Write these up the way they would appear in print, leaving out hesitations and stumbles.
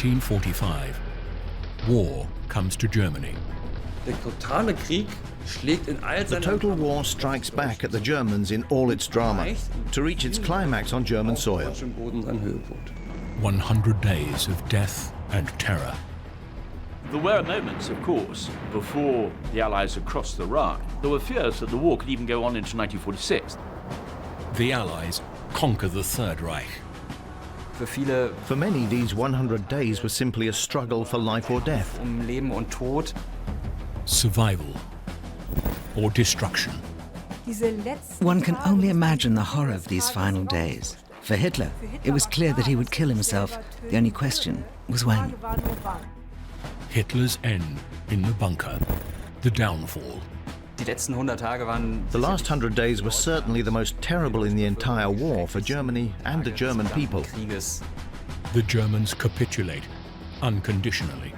1945, war comes to Germany. Der totale Krieg schlägt in all The seiner total war strikes back at the Germans in all its drama, to reach its climax on German soil. deutschem Boden seinen Höhepunkt. 100 days of death and terror. There were moments, of course, before the Allies had crossed the Rhine. There were fears that the war could even go on into 1946. The Allies conquer the Third Reich. For many, these 100 days were simply a struggle for life or death. Leben und Tod. Survival or destruction. One can only imagine the horror of these final days. For Hitler, it was clear that he would kill himself. The only question was when. Hitler's end in the bunker. The downfall. Die letzten 100 Tage waren The last 100 days were certainly the most terrible in the entire war for Germany and the German people. Krieges. The Germans capitulate unconditionally.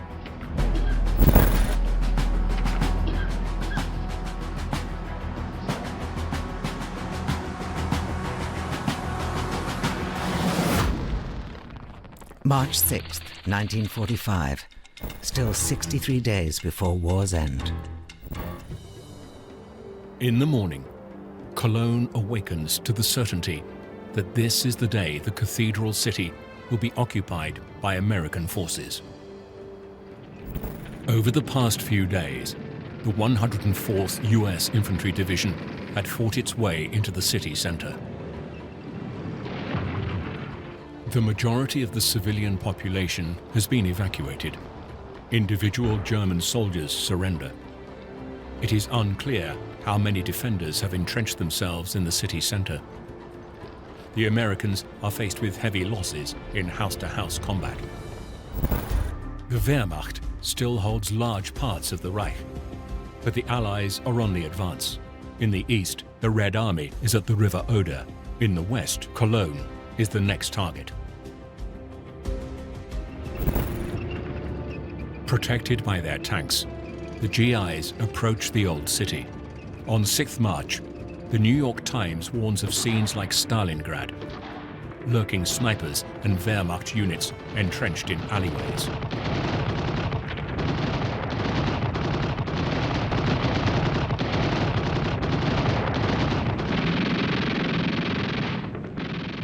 March 6th, 1945. Still 63 days before war's end. In the morning, Cologne awakens to the certainty that this is the day the cathedral city will be occupied by American forces. Over the past few days, the 104th US Infantry Division had fought its way into the city center. The majority of the civilian population has been evacuated. Individual German soldiers surrender. It is unclear how many defenders have entrenched themselves in the city center. The Americans are faced with heavy losses in house-to-house combat. The Wehrmacht still holds large parts of the Reich, but the Allies are on the advance. In the east, the Red Army is at the River Oder. In the west, Cologne is the next target. Protected by their tanks, the GIs approach the old city. On 6th March, the New York Times warns of scenes like Stalingrad, lurking snipers and Wehrmacht units entrenched in alleyways.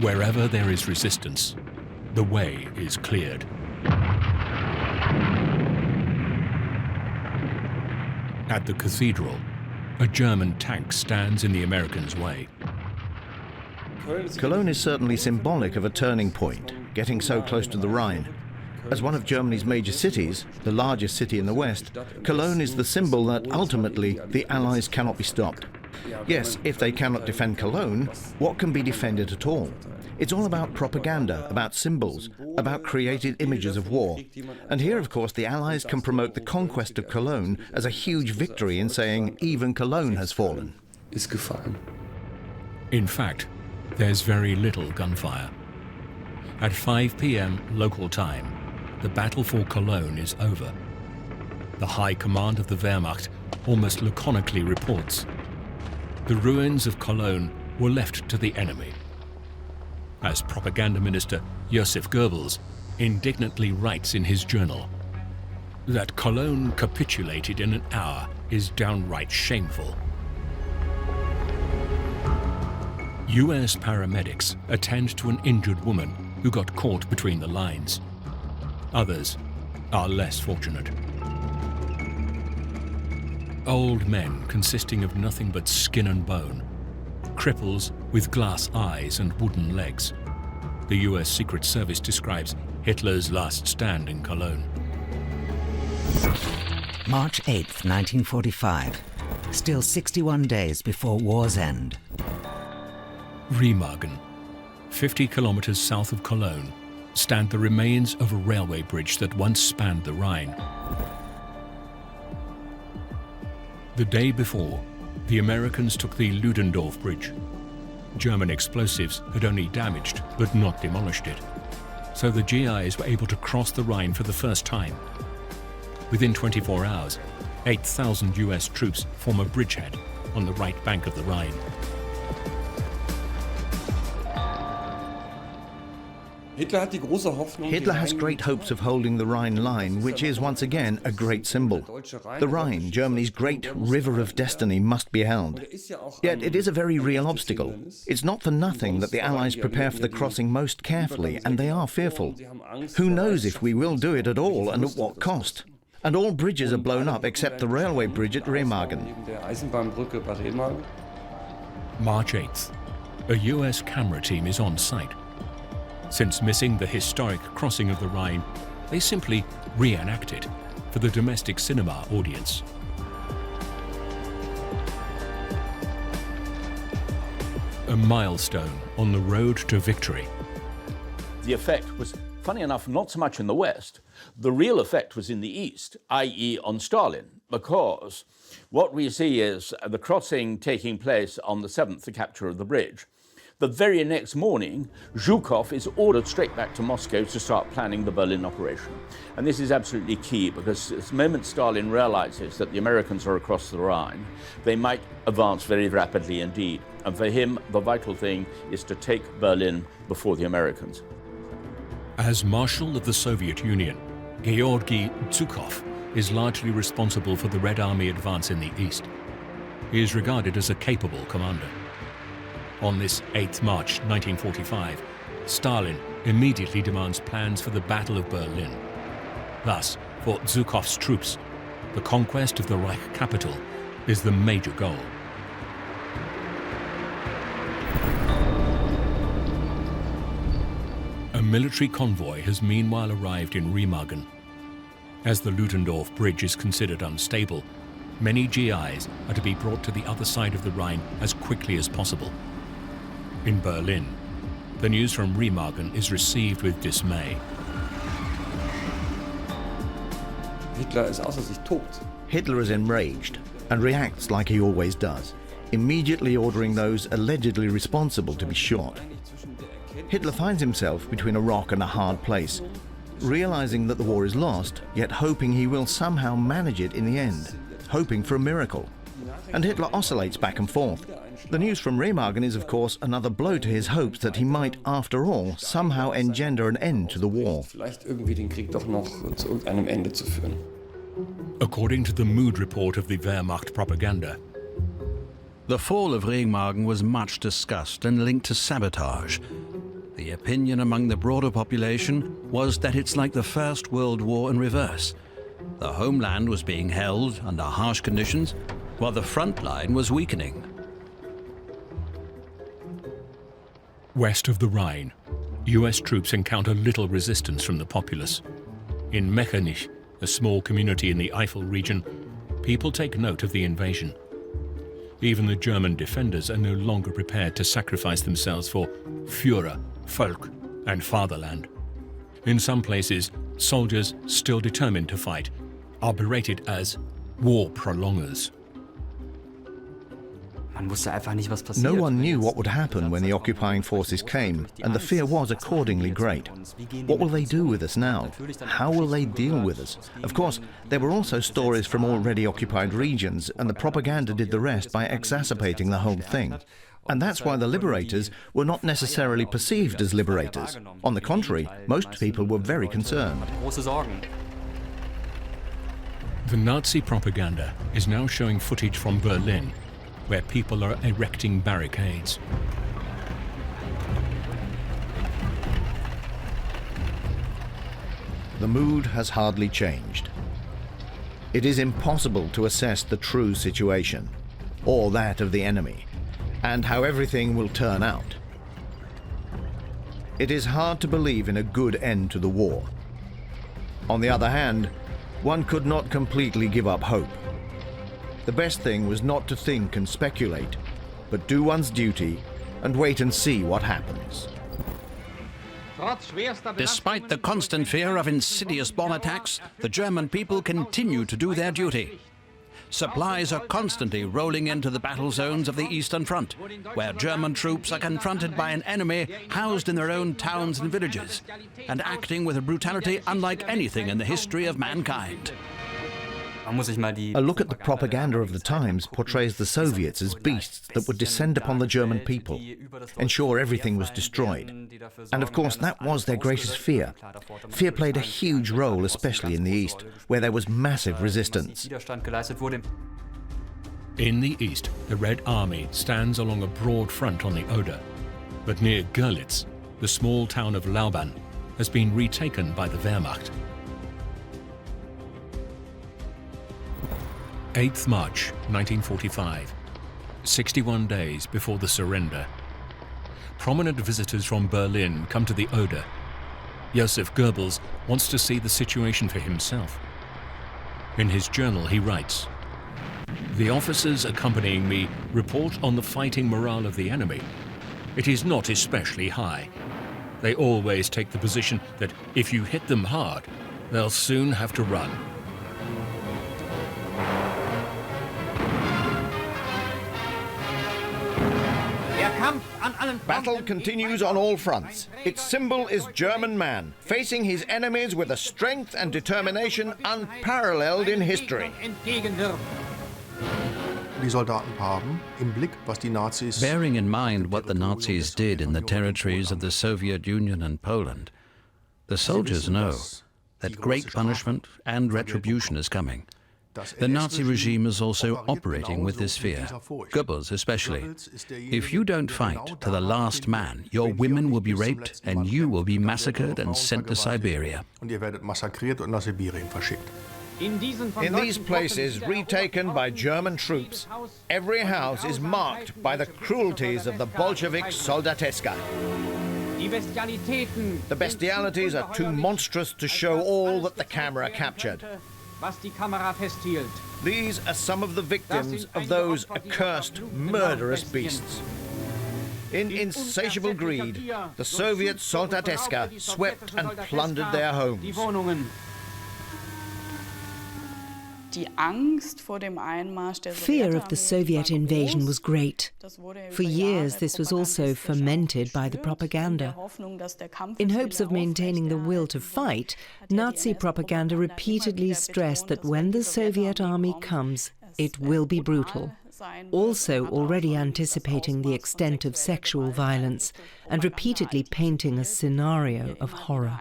Wherever there is resistance, the way is cleared. At the cathedral, a German tank stands in the Americans' way. Cologne is certainly symbolic of a turning point, getting so close to the Rhine. As one of Germany's major cities, the largest city in the West, Cologne is the symbol that ultimately the Allies cannot be stopped. Yes, if they cannot defend Cologne, what can be defended at all? It's all about propaganda, about symbols, about created images of war. And here, of course, the Allies can promote the conquest of Cologne as a huge victory in saying even Cologne has fallen. Ist gefallen. In fact, there's very little gunfire. At 5 p.m. local time, the battle for Cologne is over. The High Command of the Wehrmacht almost laconically reports, the ruins of Cologne were left to the enemy. As propaganda minister Josef Goebbels indignantly writes in his journal, that Cologne capitulated in an hour is downright shameful. US paramedics attend to an injured woman who got caught between the lines. Others are less fortunate. Old men consisting of nothing but skin and bone, cripples with glass eyes and wooden legs. The US Secret Service describes Hitler's last stand in Cologne. March 8th, 1945. Still 61 days before war's end. Remargan, 50 kilometers south of Cologne, stand the remains of a railway bridge that once spanned the Rhine. The day before, the Americans took the Ludendorff Bridge. German explosives had only damaged but not demolished it, so the GIs were able to cross the Rhine for the first time. Within 24 hours, 8,000 US troops form a bridgehead on the right bank of the Rhine. Hitler has great hopes of holding the Rhine line, which is once again a great symbol. The Rhine, Germany's great river of destiny, must be held. Yet it is a very real obstacle. It's not for nothing that the Allies prepare for the crossing most carefully, and they are fearful. Who knows if we will do it at all, and at what cost? And all bridges are blown up except the railway bridge at Remargan. March 8th. A US camera team is on site. Since missing the historic crossing of the Rhine, they simply reenact it for the domestic cinema audience. A milestone on the road to victory. The effect was, funny enough, not so much in the West. The real effect was in the East, i.e. on Stalin, because what we see is the crossing taking place on the 7th, the capture of the bridge. The very next morning, Zhukov is ordered straight back to Moscow to start planning the Berlin operation. And this is absolutely key, because the moment Stalin realizes that the Americans are across the Rhine, they might advance very rapidly indeed. And for him, the vital thing is to take Berlin before the Americans. As Marshal of the Soviet Union, Georgy Zhukov is largely responsible for the Red Army advance in the east. He is regarded as a capable commander. On this 8th March 1945, Stalin immediately demands plans for the Battle of Berlin. Thus, for Zhukov's troops, the conquest of the Reich capital is the major goal. A military convoy has meanwhile arrived in Remagen. As the Ludendorff Bridge is considered unstable, many GIs are to be brought to the other side of the Rhine as quickly as possible. In Berlin, the news from Remagen is received with dismay. Hitler is enraged and reacts like he always does, immediately ordering those allegedly responsible to be shot. Hitler finds himself between a rock and a hard place, realizing that the war is lost, yet hoping he will somehow manage it in the end, hoping for a miracle. And Hitler oscillates back and forth. The news from Remagen is, of course, another blow to his hopes that he might, after all, somehow engender an end to the war. According to the mood report of the Wehrmacht propaganda, the fall of Remagen was much discussed and linked to sabotage. The opinion among the broader population was that it's like the First World War in reverse. The homeland was being held under harsh conditions, while the front line was weakening. west of the Rhine, US troops encounter little resistance from the populace. In Mechernich, a small community in the Eifel region, people take note of the invasion. Even the German defenders are no longer prepared to sacrifice themselves for Führer, Volk, and fatherland. In some places, soldiers still determined to fight are berated as war prolongers. No one knew what would happen when the occupying forces came, and the fear was accordingly great. What will they do with us now? How will they deal with us? Of course, there were also stories from already occupied regions, and the propaganda did the rest by exacerbating the whole thing. And that's why the liberators were not necessarily perceived as liberators. On the contrary, most people were very concerned. The Nazi propaganda is now showing footage from Berlin, where people are erecting barricades. The mood has hardly changed. It is impossible to assess the true situation, or that of the enemy, and how everything will turn out. It is hard to believe in a good end to the war. On the other hand, one could not completely give up hope. The best thing was not to think and speculate, but do one's duty and wait and see what happens. Despite the constant fear of insidious bomb attacks, the German people continue to do their duty. Supplies are constantly rolling into the battle zones of the Eastern Front, where German troops are confronted by an enemy housed in their own towns and villages, and acting with a brutality unlike anything in the history of mankind. A look at the propaganda of the times portrays the Soviets as beasts that would descend upon the German people, ensure everything was destroyed. And of course, that was their greatest fear. Fear played a huge role, especially in the East, where there was massive resistance. In the east, the Red Army stands along a broad front on the Oder, but near Görlitz, the small town of Lauban has been retaken by the Wehrmacht. 8th March 1945, 61 days before the surrender. Prominent visitors from Berlin come to the Oder. Josef Goebbels wants to see the situation for himself. In his journal he writes, "The officers accompanying me report on the fighting morale of the enemy. It is not especially high. They always take the position that if you hit them hard, they'll soon have to run." Battle continues on all fronts. Its symbol is German man, facing his enemies with a strength and determination unparalleled in history. Bearing in mind what the Nazis did in the territories of the Soviet Union and Poland, the soldiers know that great punishment and retribution is coming. The Nazi regime is also operating with this fear, Goebbels especially. If you don't fight to the last man, your women will be raped and you will be massacred and sent to Siberia. In these places retaken by German troops, every house is marked by the cruelties of the Bolshevik soldateska. The bestialities are too monstrous to show all that the camera captured. These are some of the victims of those accursed, murderous beasts. In insatiable greed, the Soviet soldateska swept and plundered their homes. Fear of the Soviet invasion was great. For years, this was also fomented by the propaganda. In hopes of maintaining the will to fight, Nazi propaganda repeatedly stressed that when the Soviet army comes, it will be brutal. Also already anticipating the extent of sexual violence and repeatedly painting a scenario of horror.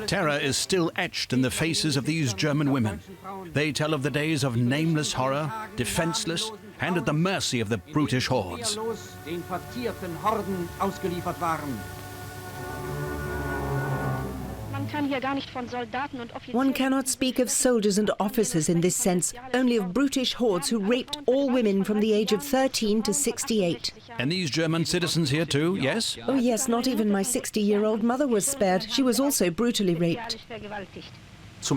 Terror is still etched in the faces of these German women. They tell of the days of nameless horror, defenseless, and at the mercy of the brutish hordes. One cannot speak of soldiers and officers in this sense, only of brutish hordes who raped all women from the age of 13 to 68. And these German citizens here too, yes? Oh yes, not even my 60-year-old mother was spared. She was also brutally raped. For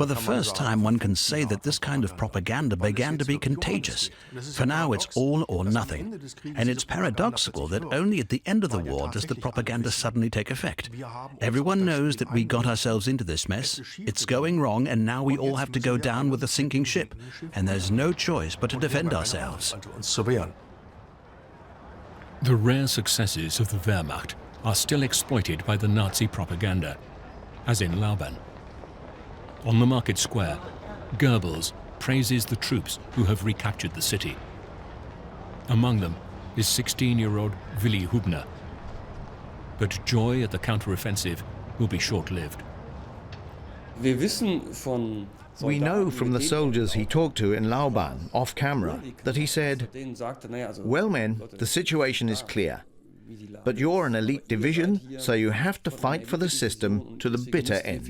the first time, one can say that this kind of propaganda began to be contagious. For now, it's all or nothing. And it's paradoxical that only at the end of the war does the propaganda suddenly take effect. Everyone knows that we got ourselves into this mess. It's going wrong, and now we all have to go down with a sinking ship. And there's no choice but to defend ourselves. The rare successes of the Wehrmacht are still exploited by the Nazi propaganda, as in Lauban. On the market square, Goebbels praises the troops who have recaptured the city. Among them is 16-year-old Willi Hubner. But joy at the counteroffensive will be short-lived. We know from the soldiers he talked to in Lauban, off camera, that he said, "Well, men, the situation is clear. But you're an elite division, so you have to fight for the system to the bitter end."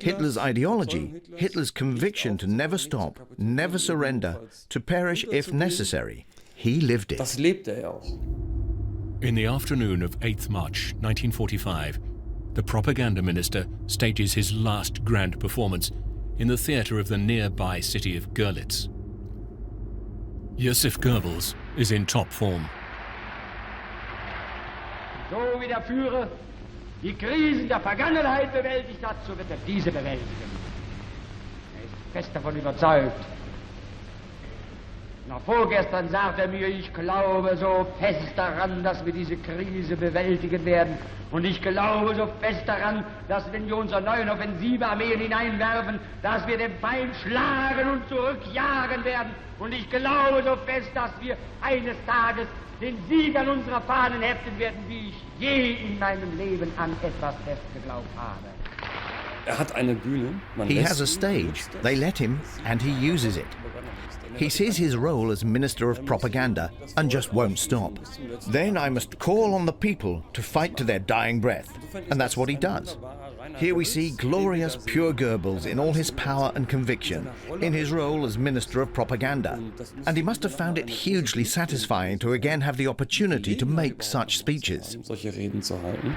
Hitler's ideology, Hitler's conviction to never stop, never surrender, to perish if necessary, he lived it. In the afternoon of 8th March 1945, the propaganda minister stages his last grand performance in the theatre of the nearby city of Görlitz. Josef Goebbels is in top form. So wie der Führer die Krisen der Vergangenheit bewältigt hat, so wird diese bewältigen. Ist fest davon überzeugt. Na, vorgestern sagte er mir, ich glaube so fest daran, dass wir diese Krise bewältigen werden. Und ich glaube so fest daran, dass wenn wir unsere neuen Offensivearmeen hineinwerfen, dass wir den Feind schlagen und zurückjagen werden. Und ich glaube so fest, dass wir eines Tages den Sieg an unserer Fahnen heften werden, wie ich je in meinem Leben an etwas fest geglaubt habe. Er hat eine Bühne. He has a stage. They let him, and he uses it. He sees his role as Minister of Propaganda and just won't stop. Then I must call on the people to fight to their dying breath. And that's what he does. Here we see glorious, pure Goebbels in all his power and conviction, in his role as Minister of Propaganda. And he must have found it hugely satisfying to again have the opportunity to make such speeches. Solche Reden zu halten.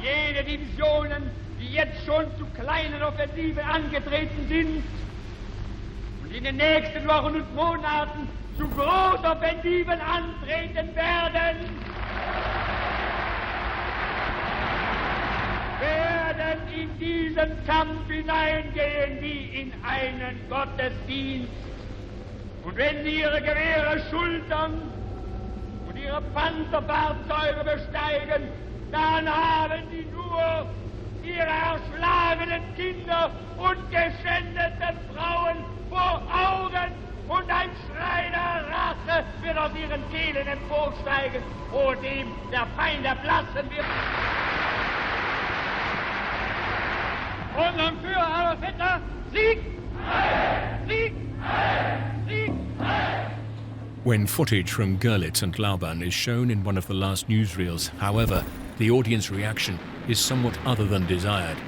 Jene Divisionen, die jetzt schon zu kleinen Offensiven angetreten sind und in den nächsten Wochen und Monaten zu Großoffensiven antreten werden, werden in diesen Kampf hineingehen wie in einen Gottesdienst. Und wenn sie ihre Gewehre schultern und ihre Panzerfahrzeuge besteigen, dann haben sie nur ihre erschlagenen Kinder und geschändeten Frauen vor Augen und ein Schrei der Rache wird aus ihren Kehlen emporsteigen, vor dem der Feind erblassen wird. Unserem Führer Adolf Hitler, Sieg! Sieg! Sieg! When footage from Görlitz and Lauban is shown in one of the last newsreels, however, the audience reaction is somewhat other than desired.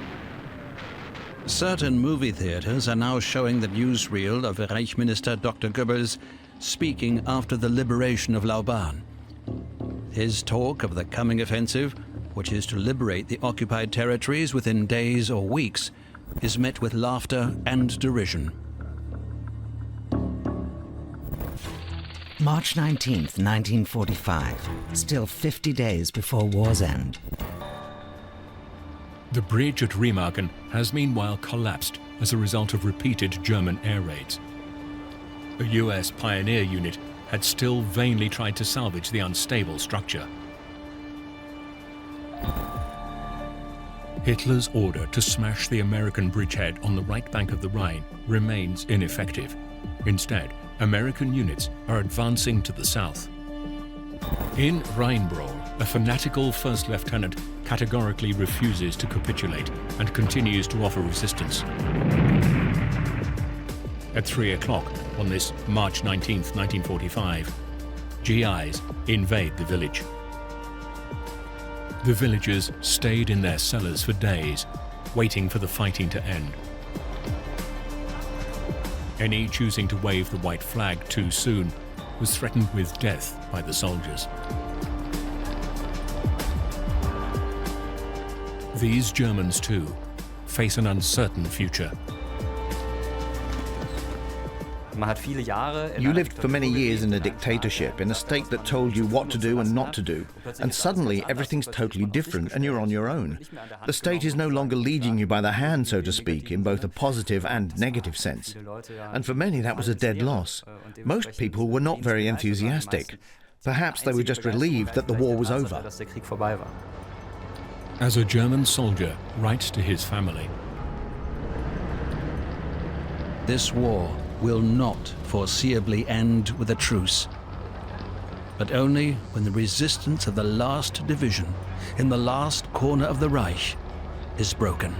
Certain movie theaters are now showing the newsreel of Reich Minister Dr. Goebbels speaking after the liberation of Lauban. His talk of the coming offensive, which is to liberate the occupied territories within days or weeks, is met with laughter and derision. March 19th, 1945, still 50 days before war's end. The bridge at Remargan has meanwhile collapsed as a result of repeated German air raids. A US pioneer unit had still vainly tried to salvage the unstable structure. Hitler's order to smash the American bridgehead on the right bank of the Rhine remains ineffective. Instead, American units are advancing to the south. In Rheinbrawl, a fanatical first lieutenant categorically refuses to capitulate and continues to offer resistance. At 3 o'clock on this March 19th, 1945, GIs invade the village. The villagers stayed in their cellars for days, waiting for the fighting to end. Any choosing to wave the white flag too soon was threatened with death by the soldiers. These Germans, too, face an uncertain future. You lived for many years in a dictatorship, in a state that told you what to do and not to do, and suddenly everything's totally different and you're on your own. The state is no longer leading you by the hand, so to speak, in both a positive and negative sense. And for many that was a dead loss. Most people were not very enthusiastic. Perhaps they were just relieved that the war was over. As a German soldier writes to his family, This war will not foreseeably end with a truce, but only when the resistance of the last division in the last corner of the Reich is broken.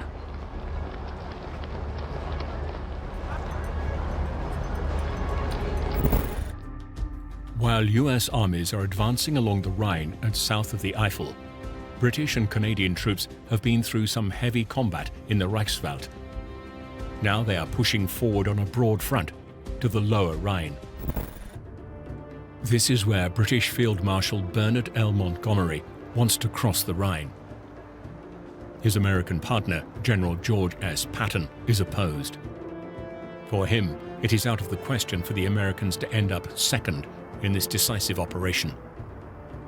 While US armies are advancing along the Rhine and south of the Eifel, British and Canadian troops have been through some heavy combat in the Reichswald. Now they are pushing forward on a broad front to the lower Rhine. This is where British Field Marshal Bernard L. Montgomery wants to cross the Rhine. His American partner, General George S. Patton, is opposed. For him, it is out of the question for the Americans to end up second in this decisive operation.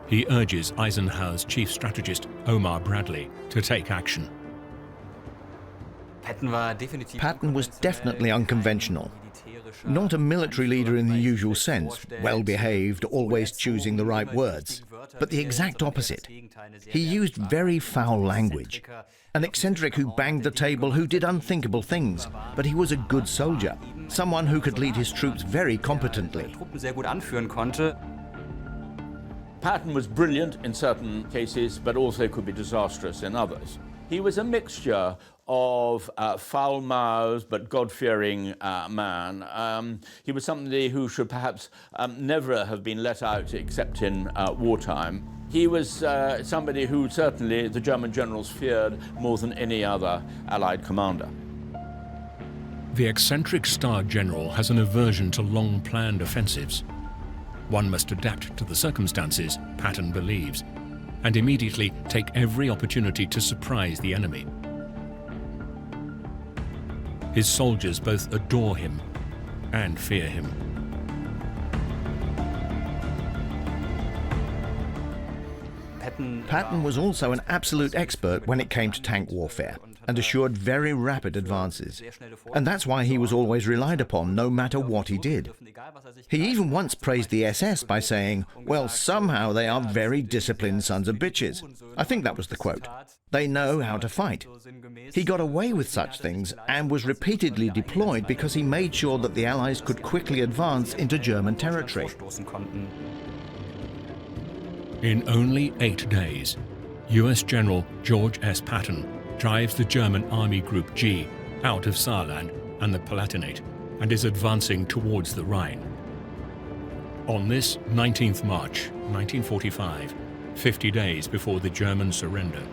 He urges Eisenhower's chief strategist, Omar Bradley, to take action. Patton was definitely unconventional. Not a military leader in the usual sense, well-behaved, always choosing the right words, but the exact opposite. He used very foul language. An eccentric who banged the table, who did unthinkable things, but he was a good soldier, someone who could lead his troops very competently. Patton was brilliant in certain cases, but also could be disastrous in others. He was a mixture of foul-mouthed but God-fearing man. He was somebody who should perhaps never have been let out except in wartime. He was somebody who certainly the German generals feared more than any other Allied commander. The eccentric Star General has an aversion to long-planned offensives. One must adapt to the circumstances, Patton believes, and immediately take every opportunity to surprise the enemy. His soldiers both adore him and fear him. Patton was also an absolute expert when it came to tank warfare and assured very rapid advances. And that's why he was always relied upon, no matter what he did. He even once praised the SS by saying, "Well, somehow they are very disciplined sons of bitches." I think that was the quote. They know how to fight. He got away with such things and was repeatedly deployed because he made sure that the Allies could quickly advance into German territory. In only 8 days, US General George S. Patton drives the German Army Group G out of Saarland and the Palatinate and is advancing towards the Rhine. On this 19th March, 1945, 50 days before the German surrender,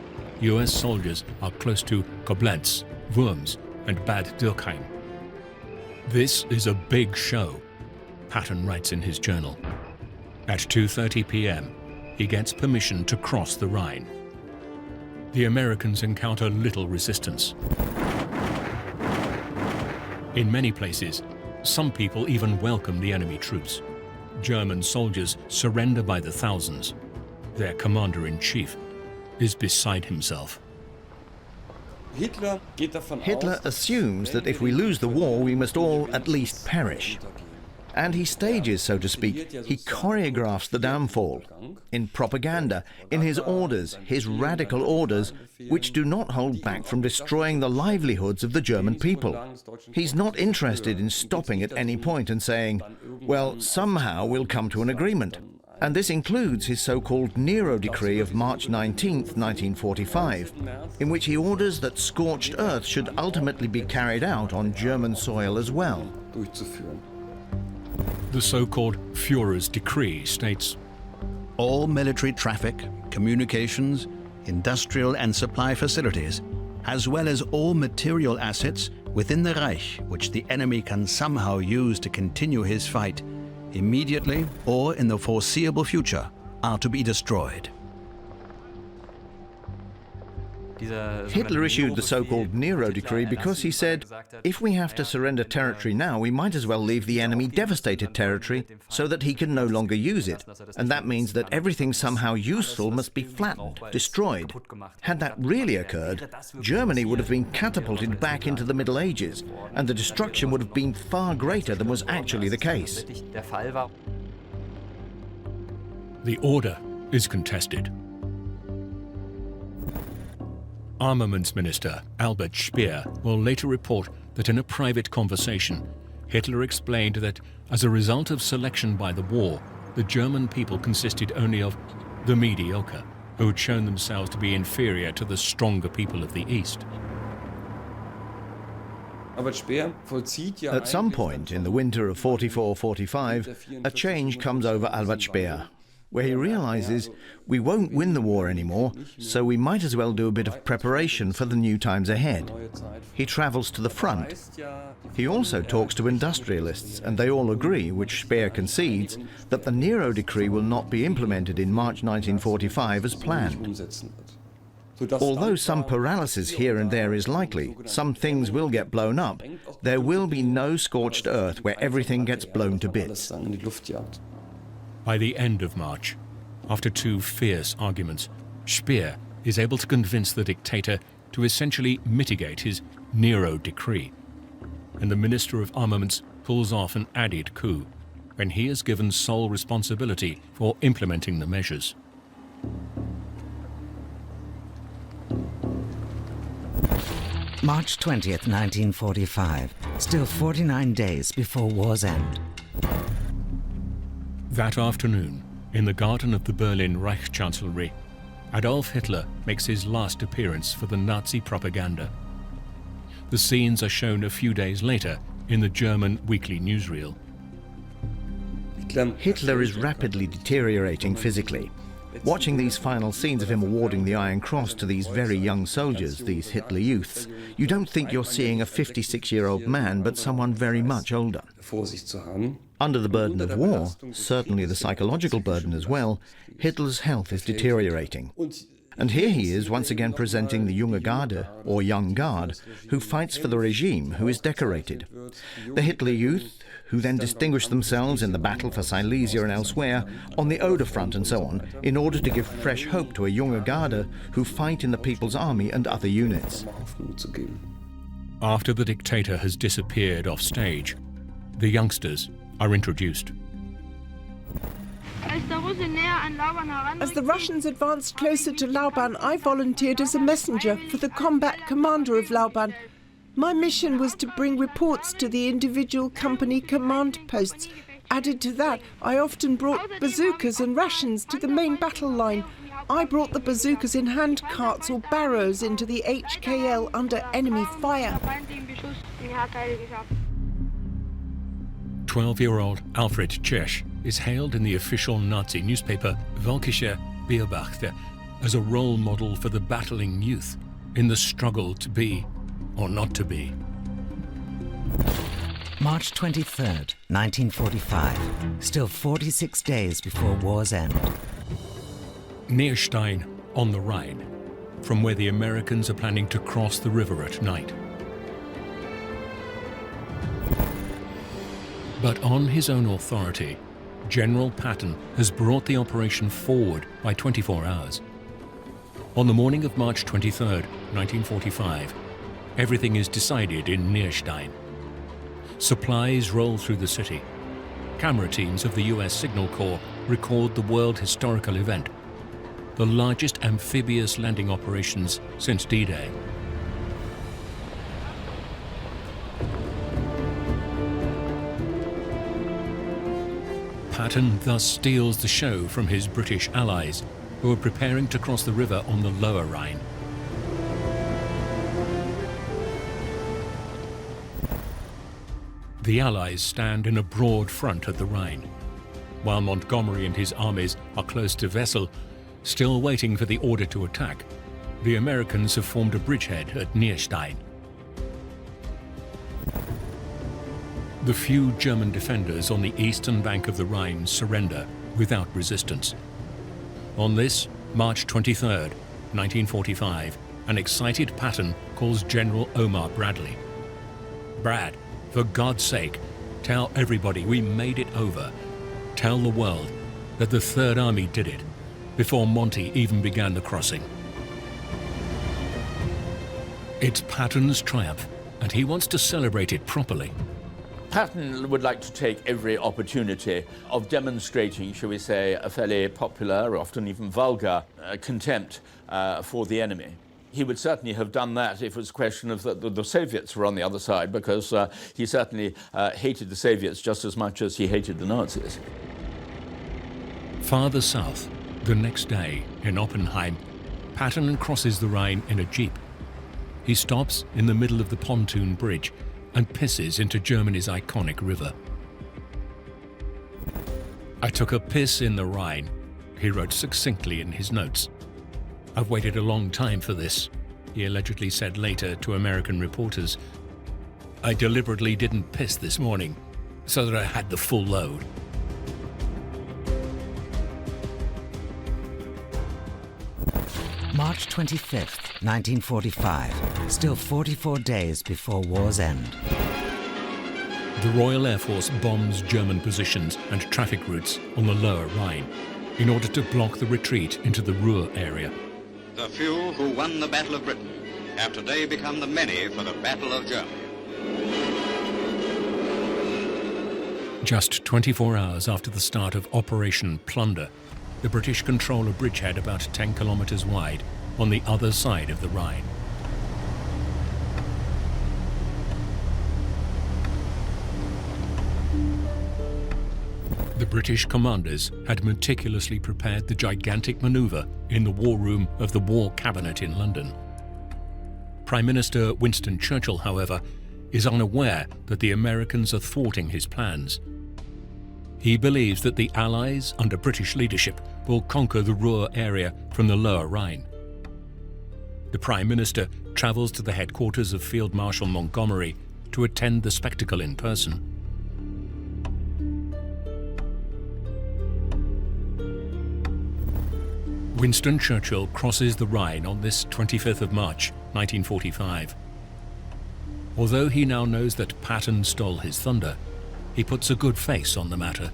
US soldiers are close to Koblenz, Worms, and Bad Dürkheim. This is a big show, Patton writes in his journal. At 2:30 p.m., he gets permission to cross the Rhine. The Americans encounter little resistance. In many places, some people even welcome the enemy troops. German soldiers surrender by the thousands. Their commander-in-chief is beside himself. Hitler assumes that if we lose the war, we must all at least perish. And he stages, so to speak, he choreographs the downfall in propaganda, in his orders, his radical orders, which do not hold back from destroying the livelihoods of the German people. He's not interested in stopping at any point and saying, well, somehow we'll come to an agreement. And this includes his so-called Nero Decree of March 19th, 1945, in which he orders that scorched earth should ultimately be carried out on German soil as well. The so-called Führer's Decree states, all military traffic, communications, industrial and supply facilities, as well as all material assets within the Reich which the enemy can somehow use to continue his fight, immediately or in the foreseeable future, are to be destroyed. Hitler issued the so-called Nero Decree because he said, if we have to surrender territory now, we might as well leave the enemy devastated territory so that he can no longer use it. And that means that everything somehow useful must be flattened, destroyed. Had that really occurred, Germany would have been catapulted back into the Middle Ages, and the destruction would have been far greater than was actually the case. The order is contested. Armaments Minister Albert Speer will later report that in a private conversation, Hitler explained that as a result of selection by the war, the German people consisted only of the mediocre, who had shown themselves to be inferior to the stronger people of the East. At some point in the winter of 44-45, a change comes over Albert Speer, where he realizes we won't win the war anymore, so we might as well do a bit of preparation for the new times ahead. He travels to the front. He also talks to industrialists, and they all agree, which Speer concedes, that the Nero Decree will not be implemented in March 1945 as planned. Although some paralysis here and there is likely, some things will get blown up, there will be no scorched earth where everything gets blown to bits. By the end of March, after 2 fierce arguments, Speer is able to convince the dictator to essentially mitigate his Nero Decree, and the Minister of Armaments pulls off an added coup when he is given sole responsibility for implementing the measures. March 20th, 1945, still 49 days before war's end. That afternoon, in the garden of the Berlin Reichschancellery, Adolf Hitler makes his last appearance for the Nazi propaganda. The scenes are shown a few days later in the German weekly newsreel. Hitler is rapidly deteriorating physically. Watching these final scenes of him awarding the Iron Cross to these very young soldiers, these Hitler youths, you don't think you're seeing a 56-year-old man, but someone very much older. Under the burden of war, certainly the psychological burden as well, Hitler's health is deteriorating. And here he is once again presenting the Junge Garde, or Young Guard, who fights for the regime, who is decorated. The Hitler youth, who then distinguish themselves in the battle for Silesia and elsewhere, on the Oder front and so on, in order to give fresh hope to a Junge Garde who fight in the People's Army and other units. After the dictator has disappeared off stage, the youngsters are introduced. As the Russians advanced closer to Lauban, I volunteered as a messenger for the combat commander of Lauban. My mission was to bring reports to the individual company command posts. Added to that, I often brought bazookas and rations to the main battle line. I brought the bazookas in hand carts or barrows into the HKL under enemy fire. 12-year-old Alfred Tschesch is hailed in the official Nazi newspaper Völkischer Beobachter as a role model for the battling youth in the struggle to be or not to be. March 23rd, 1945, still 46 days before war's end. Nierstein on the Rhine, from where the Americans are planning to cross the river at night. But on his own authority, General Patton has brought the operation forward by 24 hours. On the morning of March 23rd, 1945, everything is decided in Nierstein. Supplies roll through the city. Camera teams of the US Signal Corps record the world historical event, the largest amphibious landing operations since D-Day. Patton thus steals the show from his British allies, who are preparing to cross the river on the lower Rhine. The Allies stand in a broad front at the Rhine, while Montgomery and his armies are close to Wesel, still waiting for the order to attack. The Americans have formed a bridgehead at Nierstein. The few German defenders on the eastern bank of the Rhine surrender without resistance. On this, March 23rd, 1945, an excited Patton calls General Omar Bradley. "Brad, for God's sake, tell everybody we made it over. Tell the world that the Third Army did it before Monty even began the crossing." It's Patton's triumph, and he wants to celebrate it properly. Patton would like to take every opportunity of demonstrating, shall we say, a fairly popular, often even vulgar, contempt for the enemy. He would certainly have done that if it was a question of the Soviets were on the other side, because he certainly hated the Soviets just as much as he hated the Nazis. Farther south, the next day, in Oppenheim, Patton crosses the Rhine in a jeep. He stops in the middle of the pontoon bridge and pisses into Germany's iconic river. "I took a piss in the Rhine," he wrote succinctly in his notes. "I've waited a long time for this," he allegedly said later to American reporters. "I deliberately didn't piss this morning so that I had the full load." March 25th, 1945, still 44 days before war's end. The Royal Air Force bombs German positions and traffic routes on the lower Rhine in order to block the retreat into the Ruhr area. The few who won the Battle of Britain have today become the many for the Battle of Germany. Just 24 hours after the start of Operation Plunder, the British control a bridgehead about 10 kilometers wide on the other side of the Rhine. The British commanders had meticulously prepared the gigantic maneuver in the war room of the War Cabinet in London. Prime Minister Winston Churchill, however, is unaware that the Americans are thwarting his plans. He believes that the Allies, under British leadership, will conquer the Ruhr area from the Lower Rhine. The Prime Minister travels to the headquarters of Field Marshal Montgomery to attend the spectacle in person. Winston Churchill crosses the Rhine on this 25th of March, 1945. Although he now knows that Patton stole his thunder, he puts a good face on the matter.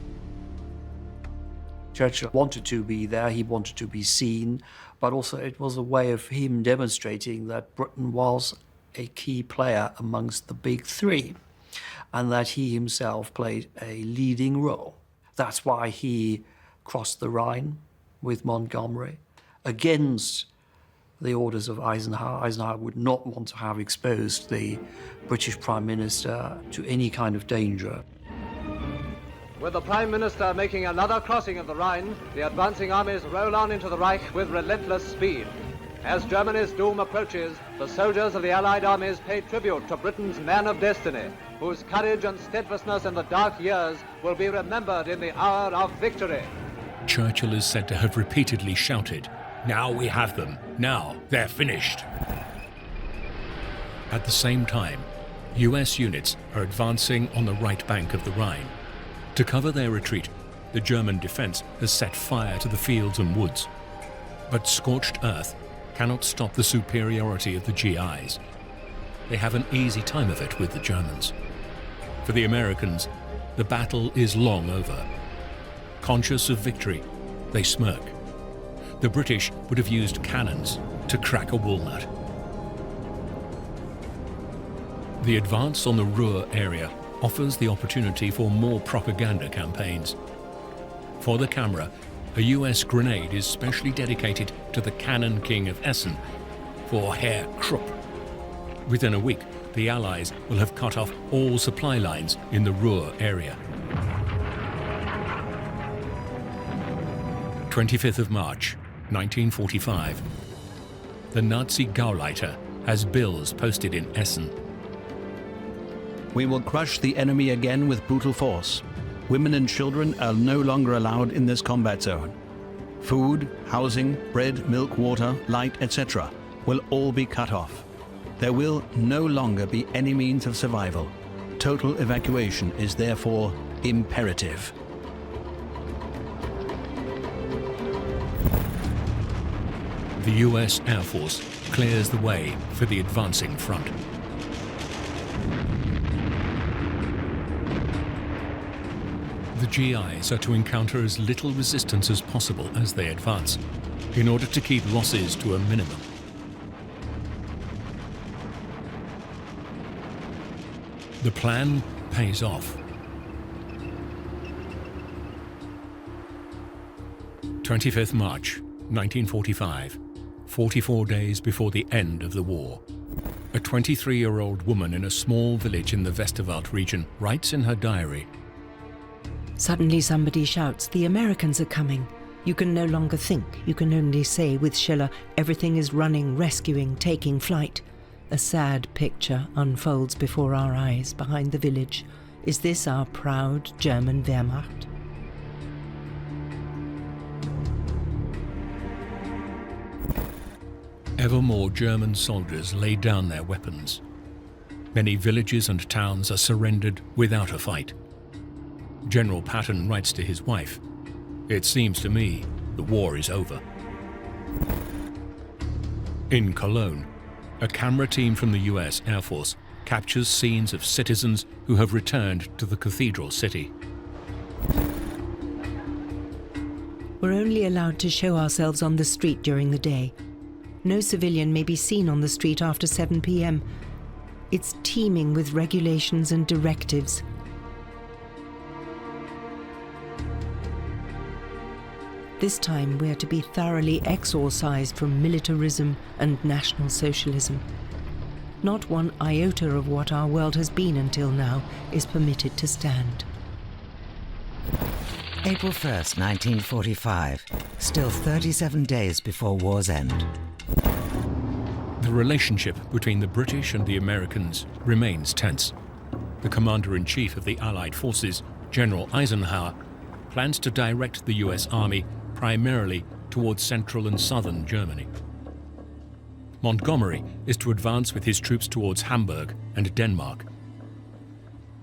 Churchill wanted to be there, he wanted to be seen, but also it was a way of him demonstrating that Britain was a key player amongst the big three, and that he himself played a leading role. That's why he crossed the Rhine with Montgomery against the orders of Eisenhower. Eisenhower would not want to have exposed the British Prime Minister to any kind of danger. With the Prime Minister making another crossing of the Rhine, the advancing armies roll on into the Reich with relentless speed. As Germany's doom approaches, the soldiers of the Allied armies pay tribute to Britain's man of destiny, whose courage and steadfastness in the dark years will be remembered in the hour of victory. Churchill is said to have repeatedly shouted, "Now we have them! Now they're finished!" At the same time, US units are advancing on the right bank of the Rhine. To cover their retreat, the German defense has set fire to the fields and woods. But scorched earth cannot stop the superiority of the GIs. They have an easy time of it with the Germans. For the Americans, the battle is long over. Conscious of victory, they smirk. The British would have used cannons to crack a walnut. The advance on the Ruhr area offers the opportunity for more propaganda campaigns. For the camera, a US grenade is specially dedicated to the Cannon King of Essen, for Herr Krupp. Within a week, the Allies will have cut off all supply lines in the Ruhr area. 25th of March, 1945. The Nazi Gauleiter has bills posted in Essen. We will crush the enemy again with brutal force. Women and children are no longer allowed in this combat zone. Food, housing, bread, milk, water, light, etc. will all be cut off. There will no longer be any means of survival. Total evacuation is therefore imperative. The US Air Force clears the way for the advancing front. The GIs are to encounter as little resistance as possible as they advance, in order to keep losses to a minimum. The plan pays off. 25th March, 1945, 44 days before the end of the war. A 23-year-old woman in a small village in the Westerwald region writes in her diary, "Suddenly somebody shouts, 'The Americans are coming.' You can no longer think. You can only say with Schiller, 'Everything is running, rescuing, taking flight.' A sad picture unfolds before our eyes behind the village. Is this our proud German Wehrmacht?" Ever more German soldiers lay down their weapons. Many villages and towns are surrendered without a fight. General Patton writes to his wife, "It seems to me the war is over." In Cologne, a camera team from the US Air Force captures scenes of citizens who have returned to the cathedral city. We're only allowed to show ourselves on the street during the day. No civilian may be seen on the street after 7 p.m. It's teeming with regulations and directives. This time we're to be thoroughly exorcised from militarism and National Socialism. Not one iota of what our world has been until now is permitted to stand. April 1st, 1945, still 37 days before war's end. The relationship between the British and the Americans remains tense. The Commander-in-Chief of the Allied forces, General Eisenhower, plans to direct the US Army primarily towards central and southern Germany. Montgomery is to advance with his troops towards Hamburg and Denmark.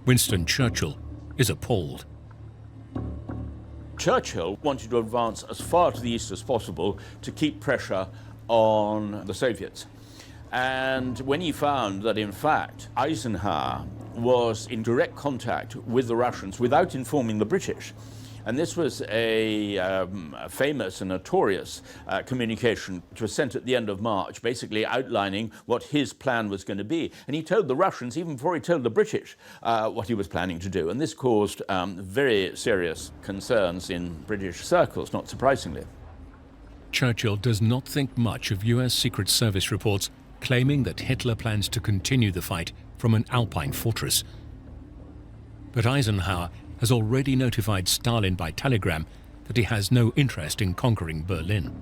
Winston Churchill is appalled. Churchill wanted to advance as far to the east as possible to keep pressure on the Soviets. And when he found that, in fact, Eisenhower was in direct contact with the Russians without informing the British, and this was a famous and notorious communication which was sent at the end of March, basically outlining what his plan was going to be. And he told the Russians, even before he told the British, what he was planning to do. And this caused very serious concerns in British circles, not surprisingly. Churchill does not think much of US Secret Service reports claiming that Hitler plans to continue the fight from an Alpine fortress. But Eisenhower has already notified Stalin by telegram that he has no interest in conquering Berlin.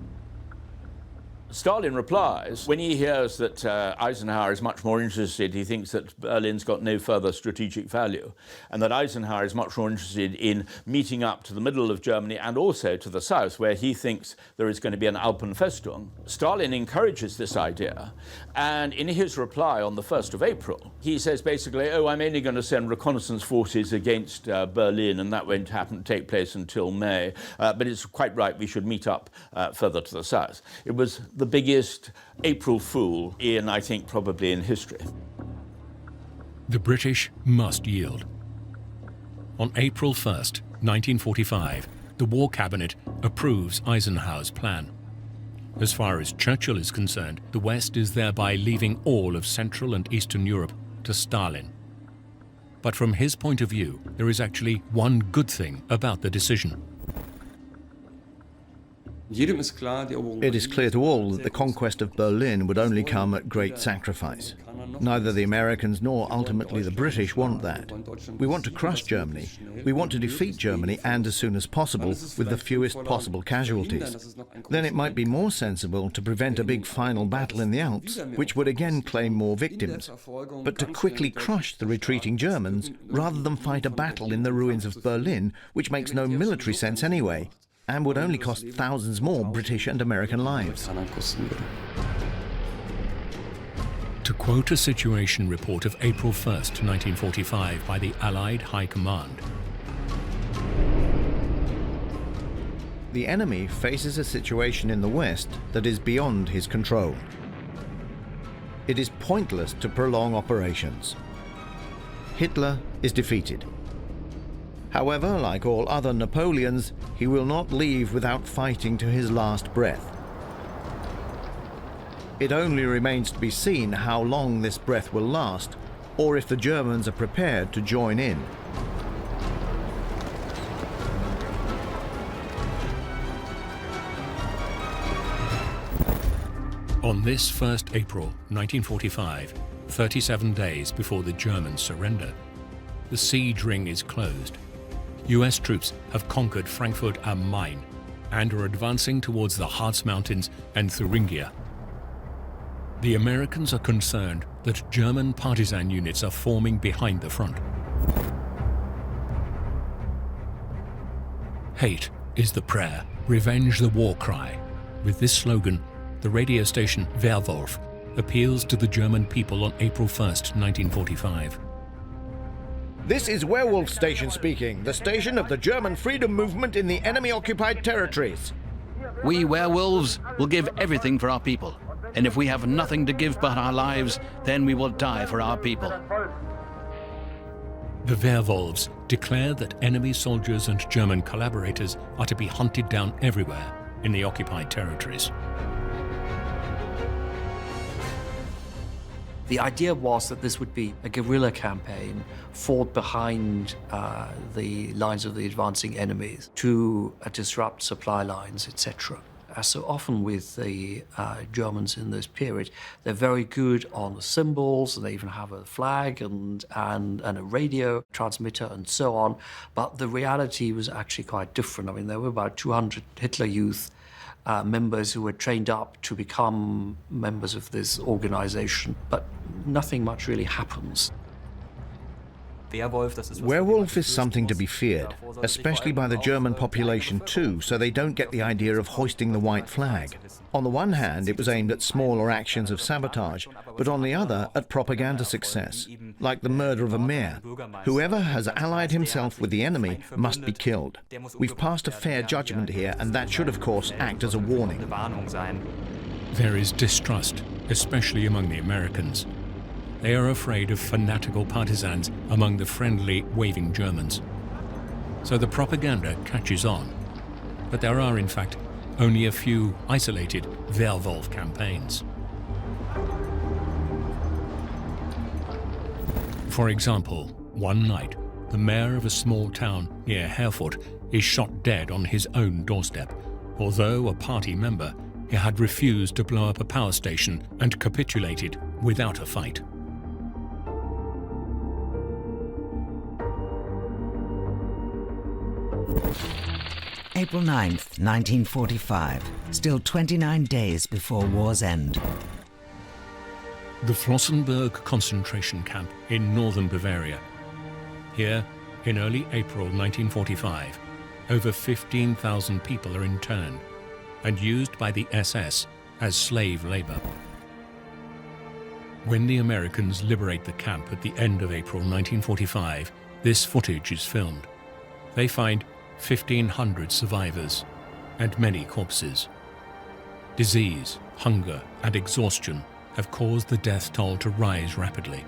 Stalin replies, when he hears that Eisenhower is much more interested, he thinks that Berlin's got no further strategic value, and that Eisenhower is much more interested in meeting up to the middle of Germany and also to the south, where he thinks there is going to be an Alpenfestung. Stalin encourages this idea, and in his reply on the 1st of April, he says basically, oh, I'm only going to send reconnaissance forces against Berlin, and that won't take place until May, but it's quite right, we should meet up further to the south. It was the biggest April Fool in, I think, probably in history. The British must yield. On April 1st, 1945, the War Cabinet approves Eisenhower's plan. As far as Churchill is concerned, the West is thereby leaving all of Central and Eastern Europe to Stalin. But from his point of view, there is actually one good thing about the decision. It is clear to all that the conquest of Berlin would only come at great sacrifice. Neither the Americans nor ultimately the British want that. We want to crush Germany. We want to defeat Germany, and as soon as possible, with the fewest possible casualties. Then it might be more sensible to prevent a big final battle in the Alps, which would again claim more victims. But to quickly crush the retreating Germans, rather than fight a battle in the ruins of Berlin, which makes no military sense anyway, and would only cost thousands more British and American lives. To quote a situation report of April 1st, 1945 by the Allied High Command, the enemy faces a situation in the West that is beyond his control. It is pointless to prolong operations. Hitler is defeated. However, like all other Napoleons, he will not leave without fighting to his last breath. It only remains to be seen how long this breath will last, or if the Germans are prepared to join in. On this 1st April 1945, 37 days before the Germans surrender, the siege ring is closed. US troops have conquered Frankfurt am Main and are advancing towards the Harz Mountains and Thuringia. The Americans are concerned that German partisan units are forming behind the front. Hate is the prayer, revenge the war cry. With this slogan, the radio station Werwolf appeals to the German people on April 1st, 1945. This is Werewolf Station speaking, the station of the German freedom movement in the enemy-occupied territories. We werewolves will give everything for our people, and if we have nothing to give but our lives, then we will die for our people. The Werwolves declare that enemy soldiers and German collaborators are to be hunted down everywhere in the occupied territories. The idea was that this would be a guerrilla campaign fought behind the lines of the advancing enemies to disrupt supply lines, etc. As so often with the Germans in this period, they're very good on the symbols, and they even have a flag and a radio transmitter and so on. But the reality was actually quite different. I mean, there were about 200 Hitler Youth members who were trained up to become members of this organization, but nothing much really happens. Werewolf is something to be feared, especially by the German population too, so they don't get the idea of hoisting the white flag. On the one hand, it was aimed at smaller actions of sabotage, but on the other, at propaganda success, like the murder of a mayor. Whoever has allied himself with the enemy must be killed. We've passed a fair judgment here, and that should, of course, act as a warning. There is distrust, especially among the Americans. They are afraid of fanatical partisans among the friendly, waving Germans. So the propaganda catches on. But there are, in fact, only a few isolated werewolf campaigns. For example, one night, the mayor of a small town near Herford is shot dead on his own doorstep, although a party member had refused to blow up a power station and capitulated without a fight. April 9th, 1945, still 29 days before war's end. The Flossenbürg concentration camp in northern Bavaria. Here, in early April 1945, over 15,000 people are interned and used by the SS as slave labor. When the Americans liberate the camp at the end of April 1945, this footage is filmed. They find 1,500 survivors and many corpses. Disease, hunger, and exhaustion have caused the death toll to rise rapidly,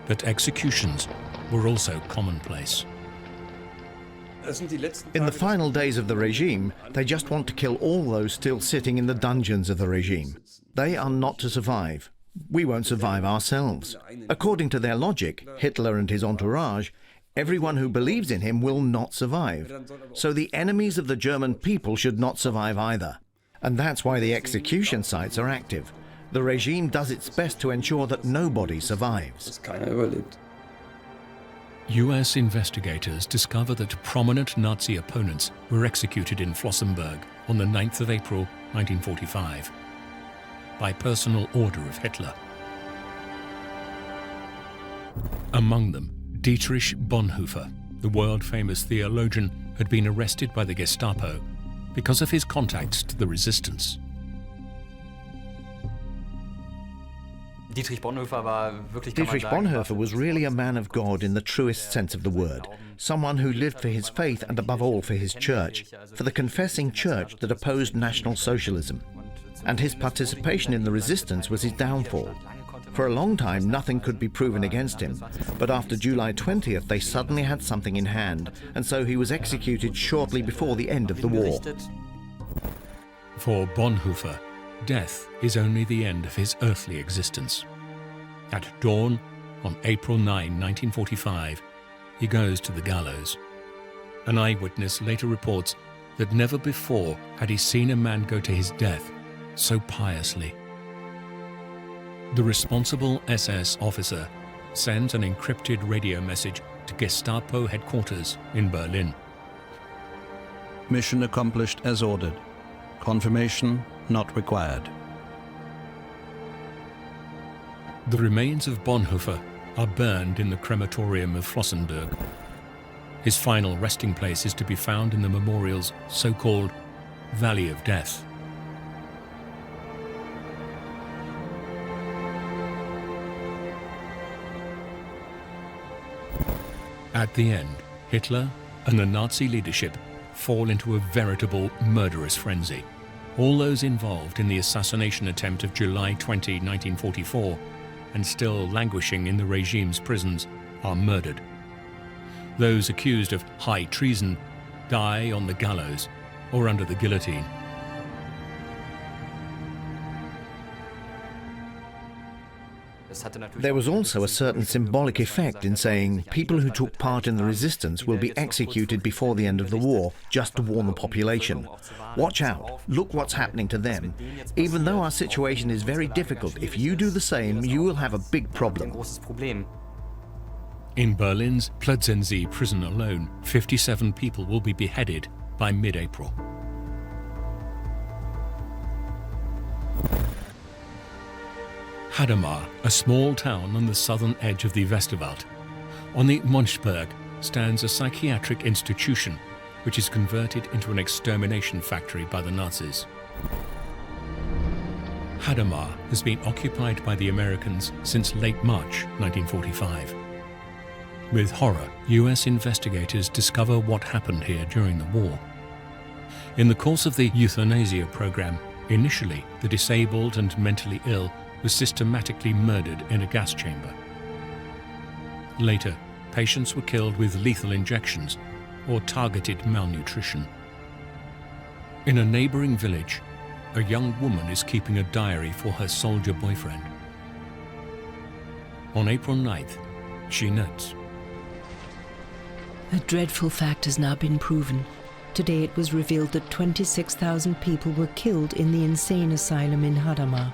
but executions were also commonplace. In the final days of the regime, they just want to kill all those still sitting in the dungeons of the regime. They are not to survive. We won't survive ourselves. According to their logic, Hitler and his entourage, everyone who believes in him will not survive. So the enemies of the German people should not survive either. And that's why the execution sites are active. The regime does its best to ensure that nobody survives. US investigators discover that prominent Nazi opponents were executed in Flossenbürg on the 9th of April 1945 by personal order of Hitler. Among them, Dietrich Bonhoofer, the world-famous theologian, had been arrested by the Gestapo because of his contacts to the resistance. Dietrich Bonhoofer was really a man of God in the truest sense of the word, someone who lived for his faith and above all for his church, for the confessing church that opposed National Socialism. And his participation in the resistance was his downfall. For a long time, nothing could be proven against him, but after July 20th, they suddenly had something in hand, and so he was executed shortly before the end of the war. For Bonhoofer, death is only the end of his earthly existence. At dawn, on April 9, 1945, he goes to the gallows. An eyewitness later reports that never before had he seen a man go to his death so piously. The responsible SS officer sends an encrypted radio message to Gestapo headquarters in Berlin. Mission accomplished as ordered. Confirmation not required. The remains of Bonhoofer are burned in the crematorium of Flossenbürg. His final resting place is to be found in the memorial's so-called Valley of Death. At the end, Hitler and the Nazi leadership fall into a veritable murderous frenzy. All those involved in the assassination attempt of July 20, 1944, and still languishing in the regime's prisons, are murdered. Those accused of high treason die on the gallows or under the guillotine. There was also a certain symbolic effect in saying people who took part in the resistance will be executed before the end of the war, just to warn the population. Watch out, look what's happening to them. Even though our situation is very difficult, if you do the same, you will have a big problem. In Berlin's Plötzensee prison alone, 57 people will be beheaded by mid-April. Hadomar, a small town on the southern edge of the Westerwald. On the Mönchsberg stands a psychiatric institution which is converted into an extermination factory by the Nazis. Hadomar has been occupied by the Americans since late March 1945. With horror, US investigators discover what happened here during the war. In the course of the euthanasia program, initially the disabled and mentally ill was systematically murdered in a gas chamber. Later, patients were killed with lethal injections or targeted malnutrition. In a neighboring village, a young woman is keeping a diary for her soldier boyfriend. On April 9th, she notes, "A dreadful fact has now been proven. Today it was revealed that 26,000 people were killed in the insane asylum in Hadomar.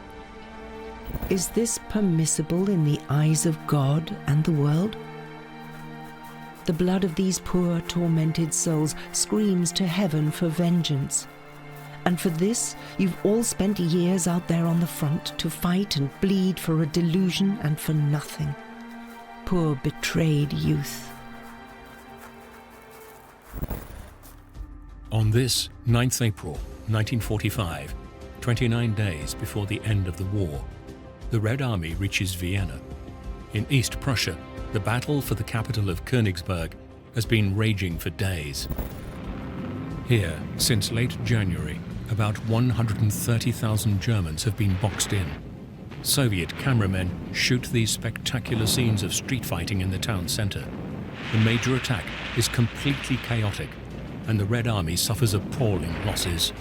Is this permissible in the eyes of God and the world? The blood of these poor, tormented souls screams to heaven for vengeance. And for this, you've all spent years out there on the front to fight and bleed for a delusion and for nothing. Poor betrayed youth." On this 9th April 1945, 29 days before the end of the war, the Red Army reaches Vienna. In East Prussia, the battle for the capital of Kernigburg has been raging for days. Here, since late January, about 130,000 Germans have been boxed in. Soviet cameramen shoot these spectacular scenes of street fighting in the town centre. The major attack is completely chaotic, and the Red Army suffers appalling losses.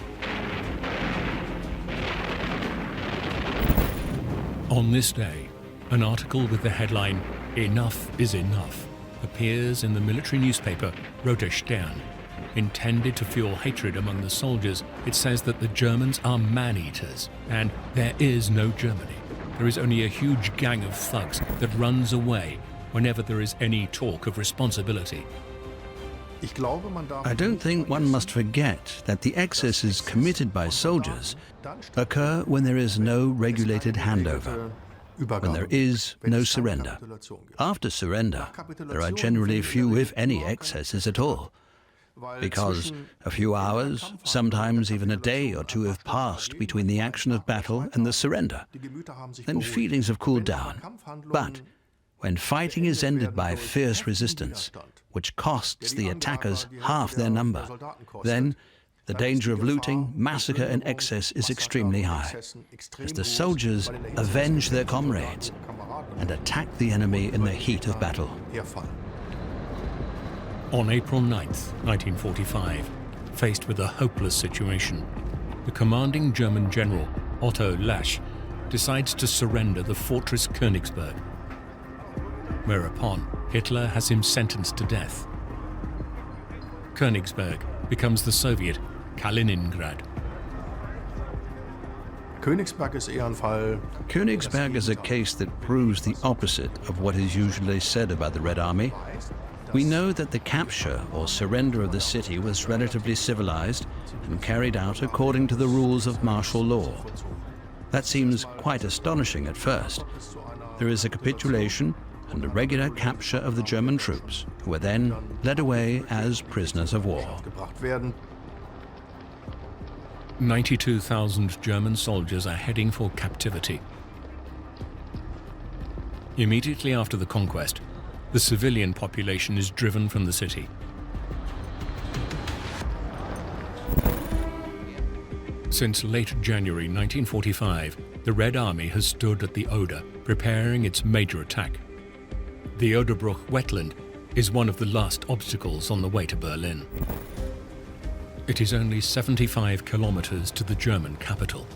On this day, an article with the headline, "Enough is Enough," appears in the military newspaper Roter Stern. Intended to fuel hatred among the soldiers, it says that the Germans are man-eaters, and there is no Germany. There is only a huge gang of thugs that runs away whenever there is any talk of responsibility. I don't think one must forget that the excesses committed by soldiers occur when there is no regulated handover, when there is no surrender. After surrender, there are generally few, if any, excesses at all, because a few hours, sometimes even a day or two, have passed between the action of battle and the surrender. Then feelings have cooled down. But when fighting is ended by fierce resistance, which costs the attackers half their number, then the danger of looting, massacre and excess is extremely high, as the soldiers avenge their comrades and attack the enemy in the heat of battle. On April 9th, 1945, faced with a hopeless situation, the commanding German general, Otto Lasch, decides to surrender the fortress Königsberg. Whereupon, Hitler has him sentenced to death. Königsberg becomes the Soviet Kaliningrad. Königsberg is a case that proves the opposite of what is usually said about the Red Army. We know that the capture or surrender of the city was relatively civilized and carried out according to the rules of martial law. That seems quite astonishing at first. There is a capitulation and a regular capture of the German troops, who were then led away as prisoners of war. 92,000 German soldiers are heading for captivity. Immediately after the conquest, the civilian population is driven from the city. Since late January 1945, the Red Army has stood at the Oder, preparing its major attack. The Oderbruch wetland is one of the last obstacles on the way to Berlin. It is only 75 kilometers to the German capital.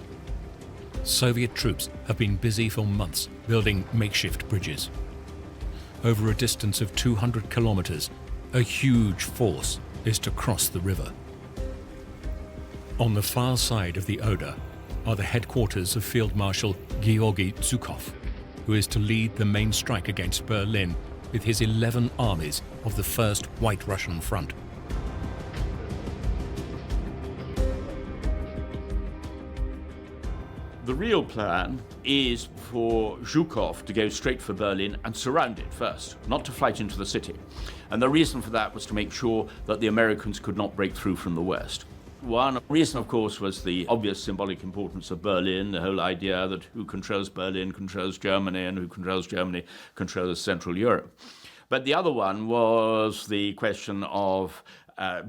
Soviet troops have been busy for months building makeshift bridges. Over a distance of 200 kilometers, a huge force is to cross the river. On the far side of the Oder are the headquarters of Field Marshal Georgy Zhukov, who is to lead the main strike against Berlin with his 11 armies of the First White Russian Front. The real plan is for Zhukov to go straight for Berlin and surround it first, not to fight into the city. And the reason for that was to make sure that the Americans could not break through from the west. One reason, of course, was the obvious symbolic importance of Berlin, the whole idea that who controls Berlin controls Germany, and who controls Germany controls Central Europe. But the other one was the question of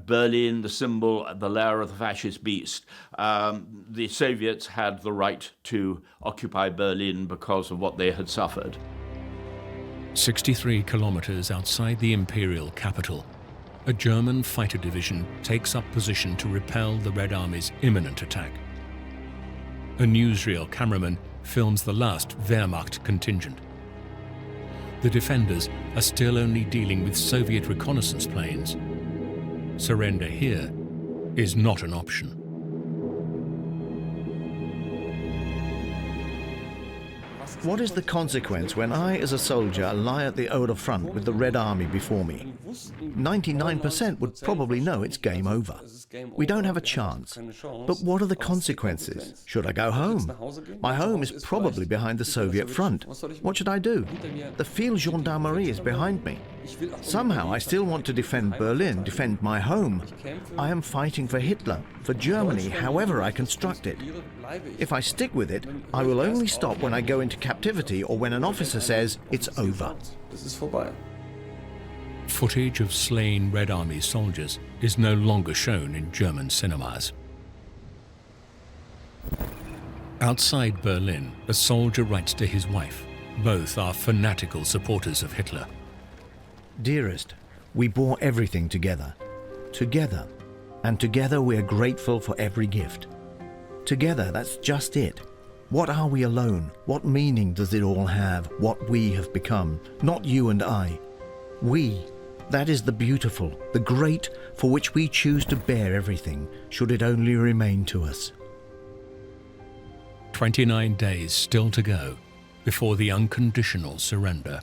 Berlin, the symbol, the lair of the fascist beast. The Soviets had the right to occupy Berlin because of what they had suffered. 63 kilometers outside the imperial capital, a German fighter division takes up position to repel the Red Army's imminent attack. A newsreel cameraman films the last Wehrmacht contingent. The defenders are still only dealing with Soviet reconnaissance planes. Surrender here is not an option. What is the consequence when I, as a soldier, lie at the Oder front with the Red Army before me? 99% would probably know it's game over. We don't have a chance. But what are the consequences? Should I go home? My home is probably behind the Soviet front. What should I do? The field gendarmerie is behind me. Somehow I still want to defend Berlin, defend my home. I am fighting for Hitler, for Germany, however I construct it. If I stick with it, I will only stop when I go into captivity or when an officer says it's over. Footage of slain Red Army soldiers is no longer shown in German cinemas. Outside Berlin, a soldier writes to his wife. Both are fanatical supporters of Hitler. Dearest, we bore everything together. Together. And together we are grateful for every gift. Together, that's just it. What are we alone? What meaning does it all have? What we have become? Not you and I. We. That is the beautiful, the great, for which we choose to bear everything, should it only remain to us. 29 days still to go before the unconditional surrender.